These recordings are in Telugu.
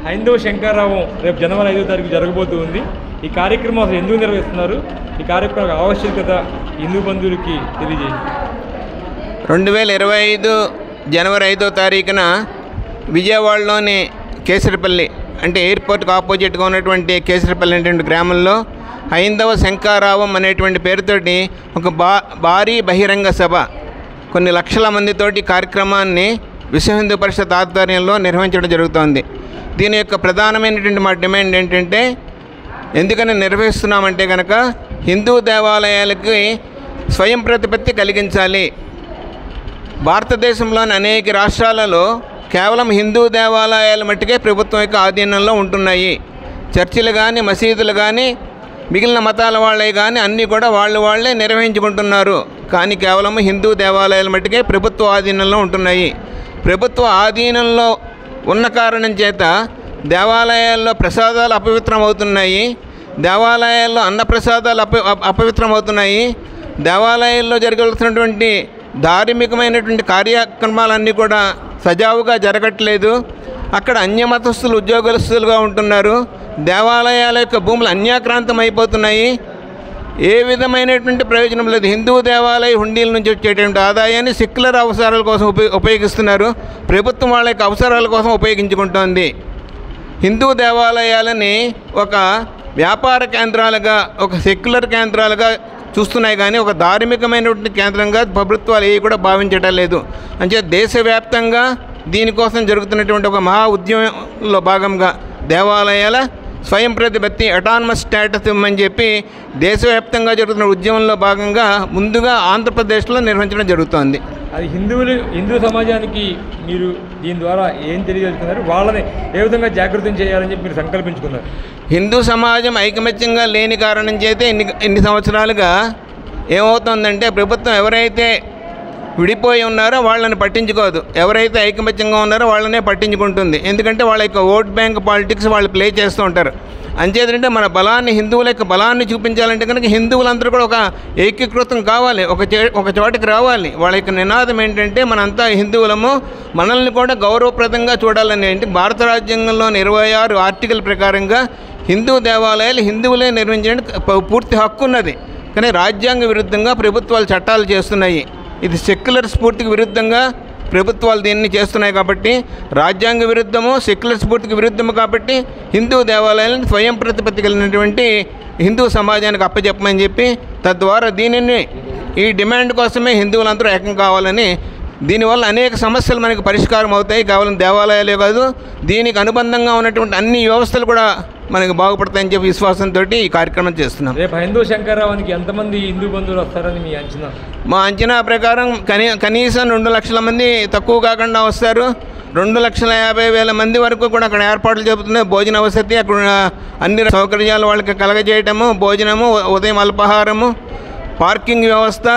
హైందవ శంకరావం రేపు జనవరి 5వ తారీఖు జరగబోతుంది. ఈ కార్యక్రమం అసలు ఎందుకు నిర్వహిస్తున్నారు? ఈ కార్యక్రమం ఆవశ్యకత హిందూ బంధువులకి తెలియజేయండి. 2025 జనవరి 5వ తారీఖున విజయవాడలోని కేసరిపల్లి అంటే ఎయిర్పోర్ట్కి ఆపోజిట్గా ఉన్నటువంటి కేసరిపల్లి అనేటువంటి గ్రామంలో హైందవ శంకరావం అనేటువంటి పేరుతోటి ఒక భారీ బహిరంగ సభ కొన్ని లక్షల మందితోటి కార్యక్రమాన్ని విశ్వ హిందూ పరిషత్ ఆధ్వర్యంలో నిర్వహించడం జరుగుతోంది. దీని యొక్క ప్రధానమైనటువంటి మా డిమాండ్ ఏంటంటే, ఎందుకని నిర్వహిస్తున్నామంటే కనుక హిందూ దేవాలయాలకి స్వయం ప్రతిపత్తి కలిగించాలి. భారతదేశంలోని అనేక రాష్ట్రాలలో కేవలం హిందూ దేవాలయాల మట్టుకే ప్రభుత్వం యొక్క ఆధీనంలో ఉంటున్నాయి. చర్చిలు కానీ మసీదులు కానీ మిగిలిన మతాల వాళ్ళే కానీ అన్నీ కూడా వాళ్ళే నిర్వహించుకుంటున్నారు. కానీ కేవలం హిందూ దేవాలయాల మట్టుకే ప్రభుత్వ ఆధీనంలో ఉంటున్నాయి. ప్రభుత్వ ఆధీనంలో ఉన్న కారణం చేత దేవాలయాల్లో ప్రసాదాలు అపవిత్రం అవుతున్నాయి. దేవాలయాల్లో అన్నప్రసాదాలు అపవిత్రమవుతున్నాయి. దేవాలయాల్లో జరగాల్సినటువంటి ధార్మికమైనటువంటి కార్యక్రమాలన్నీ కూడా సజావుగా జరగట్లేదు. అక్కడ అన్యమతస్థులు ఉద్యోగస్తులుగా ఉంటున్నారు. దేవాలయాల యొక్క భూములు అన్యాక్రాంతం అయిపోతున్నాయి. ఏ విధమైనటువంటి ప్రయోజనం లేదు. హిందూ దేవాలయ హుండీల నుంచి వచ్చేటువంటి ఆదాయాన్ని సెక్యులర్ అవసరాల కోసం ఉపయోగిస్తున్నారు. ప్రభుత్వం వాళ్ళ యొక్క అవసరాల కోసం ఉపయోగించుకుంటోంది. హిందూ దేవాలయాలని ఒక వ్యాపార కేంద్రాలుగా, ఒక సెక్యులర్ కేంద్రాలుగా చూస్తున్నాయి కానీ ఒక ధార్మికమైనటువంటి కేంద్రంగా ప్రభుత్వాలు ఏవి కూడా భావించడం లేదు. అంటే దేశవ్యాప్తంగా దీనికోసం జరుగుతున్నటువంటి ఒక మహా ఉద్యమంలో భాగంగా దేవాలయాల స్వయం ప్రతిపత్తి అటానమస్ స్టేటస్ ఇవ్వమని చెప్పి దేశవ్యాప్తంగా జరుగుతున్న ఉద్యమంలో భాగంగా ముందుగా ఆంధ్రప్రదేశ్లో నిర్వహించడం జరుగుతోంది. అది హిందూ సమాజానికి మీరు దీని ద్వారా ఏం తెలియజేస్తున్నారు? వాళ్ళని ఏ విధంగా జాగృతం చేయాలని చెప్పి మీరు సంకల్పించుకున్నారు? హిందూ సమాజం ఐకమత్యంగా లేని కారణం చేతే ఇన్ని సంవత్సరాలుగా ఏమవుతుందంటే, ప్రభుత్వం ఎవరైతే విడిపోయి ఉన్నారో వాళ్ళని పట్టించుకోదు, ఎవరైతే ఐకమత్యంగా ఉన్నారో వాళ్ళనే పట్టించుకుంటుంది. ఎందుకంటే వాళ్ళ యొక్క ఓట్ బ్యాంక్ పాలిటిక్స్ వాళ్ళు ప్లే చేస్తూ ఉంటారు. అంచేతంటే మన బలాన్ని, హిందువుల యొక్క బలాన్ని చూపించాలంటే కనుక హిందువులందరూ కూడా ఒక ఏకీకృతం కావాలి, ఒక చోటికి రావాలి. వాళ్ళ యొక్క నినాదం ఏంటంటే, మనంతా హిందువులము, మనల్ని కూడా గౌరవప్రదంగా చూడాలని. అంటే భారత రాజ్యాంగంలోని 26 ఆర్టికల్ ప్రకారంగా హిందూ దేవాలయాలు హిందువులే నిర్వహించడానికి పూర్తి హక్కు ఉన్నది. కానీ రాజ్యాంగ విరుద్ధంగా ప్రభుత్వాలు చట్టాలు చేస్తున్నాయి. ఇది సెక్యులర్ స్ఫూర్తికి విరుద్ధంగా ప్రభుత్వాలు దీన్ని చేస్తున్నాయి. కాబట్టి రాజ్యాంగ విరుద్ధము, సెక్యులర్ స్ఫూర్తికి విరుద్ధము. కాబట్టి హిందూ దేవాలయాలను స్వయం ప్రతిపత్తి కలిగినటువంటి హిందూ సమాజానికి అప్పచెప్పమని చెప్పి, తద్వారా దీనిని ఈ డిమాండ్ కోసమే హిందువులందరూ ఏకం కావాలని, దీనివల్ల అనేక సమస్యలు మనకు పరిష్కారం అవుతాయి. కేవలం దేవాలయాలే కాదు, దీనికి అనుబంధంగా ఉన్నటువంటి అన్ని వ్యవస్థలు కూడా మనకు బాగుపడతాయని చెప్పి విశ్వాసంతో ఈ కార్యక్రమం చేస్తున్నాం. రేపు హైందవ శంకరావానికి ఎంతమంది హిందూ బంధువులు వస్తారని మీ అంచనా? మా అంచనా ప్రకారం కనీసం 2 లక్షల మంది తక్కువ కాకుండా వస్తారు. 2,50,000 మంది వరకు కూడా అక్కడ ఏర్పాట్లు చెబుతున్నాయి. భోజన వసతి, అక్కడ అన్ని సౌకర్యాలు వాళ్ళకి కలగజేయటము, భోజనము, ఉదయం అల్పాహారము, పార్కింగ్ వ్యవస్థ,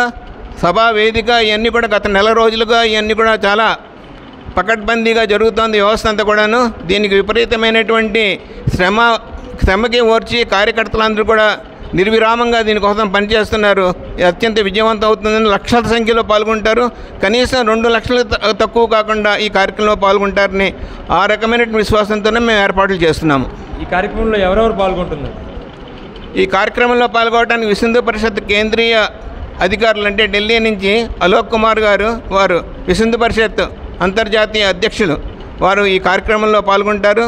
సభా వేదిక, ఇవన్నీ కూడా గత నెల రోజులుగా ఇవన్నీ కూడా చాలా పకడ్బందీగా జరుగుతోంది వ్యవస్థ అంతా కూడాను. దీనికి విపరీతమైనటువంటి శ్రమకి ఓర్చి కార్యకర్తలందరూ కూడా నిర్విరామంగా దీనికోసం పనిచేస్తున్నారు. అత్యంత విజయవంతం అవుతుందని లక్షల సంఖ్యలో పాల్గొంటారు. కనీసం 2 లక్షలు తక్కువ కాకుండా ఈ కార్యక్రమంలో పాల్గొంటారని ఆ రకమైన విశ్వాసంతోనే మేము ఏర్పాట్లు చేస్తున్నాము. ఈ కార్యక్రమంలో ఎవరెవరు పాల్గొంటున్నారు? ఈ కార్యక్రమంలో పాల్గొనడానికి విశ్వ హిందూ పరిషత్ కేంద్రీయ అధికారులు అంటే ఢిల్లీ నుంచి అలోక్ కుమార్ గారు, వారు విశ్వ హిందూ పరిషత్ అంతర్జాతీయ అధ్యక్షులు, వారు ఈ కార్యక్రమంలో పాల్గొంటారు.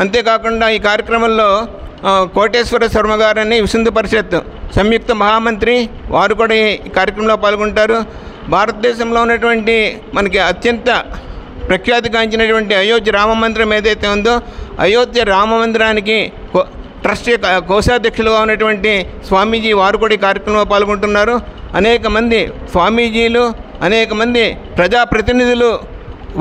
అంతేకాకుండా ఈ కార్యక్రమంలో కోటేశ్వర శర్మ గారని విశ్వ హిందూ పరిషత్ సంయుక్త మహామంత్రి, వారు కూడా ఈ కార్యక్రమంలో పాల్గొంటారు. భారతదేశంలో ఉన్నటువంటి మనకి అత్యంత ప్రఖ్యాతిగాంచినటువంటి అయోధ్య రామ మందిరం ఏదైతే ఉందో, అయోధ్య రామ మందిరానికి ట్రస్ట్ కోశాధ్యక్షులుగా ఉన్నటువంటి స్వామీజీ వారు కూడా ఈ కార్యక్రమంలో పాల్గొంటున్నారు. అనేక మంది స్వామీజీలు, అనేక మంది ప్రజాప్రతినిధులు,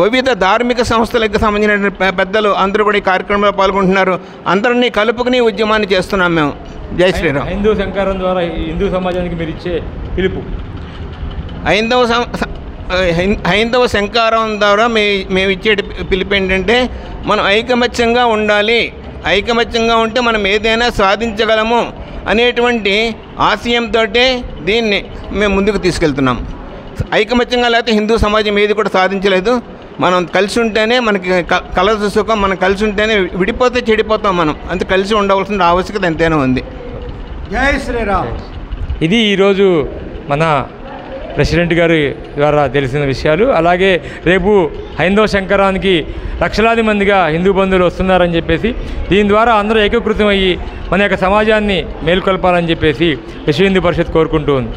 వివిధ ధార్మిక సంస్థలకు సంబంధించిన పెద్దలు అందరూ కూడా ఈ కార్యక్రమంలో పాల్గొంటున్నారు. అందరినీ కలుపుకుని ఉద్యమాన్ని చేస్తున్నాం మేము. జై శ్రీరామ్. హైందవ శంకరం ద్వారా హిందూ సమాజానికి మీరు ఇచ్చే పిలుపు? హైందవ శంకరం ద్వారా మేము ఇచ్చే పిలుపు ఏంటంటే, మనం ఐకమత్యంగా ఉండాలి. ఐకమత్యంగా ఉంటే మనం ఏదైనా సాధించగలము అనేటువంటి ఆశయంతో దీన్ని మేము ముందుకు తీసుకెళ్తున్నాం. ఐకమత్యంగా లేకపోతే హిందూ సమాజం ఏది కూడా సాధించలేదు. మనం కలిసి ఉంటేనే మనకి కలదు సుఖం. మనం కలిసి ఉంటేనే, విడిపోతే చెడిపోతాం మనం. అంతే కలిసి ఉండవలసిన ఆవశ్యకత ఎంతైనా ఉంది. జై శ్రీరామ్. ఇది ఈరోజు మన ప్రెసిడెంట్ గారి ద్వారా తెలిసిన విషయాలు. అలాగే రేపు హైందవ శంకరానికి లక్షలాది మందిగా హిందూ బంధువులు వస్తున్నారని చెప్పేసి, దీని ద్వారా అందరూ ఏకీకృతం అయ్యి మన యొక్క సమాజాన్ని మేల్కొల్పాలని చెప్పేసి విశ్వ హిందూ పరిషత్ కోరుకుంటూ ఉంది.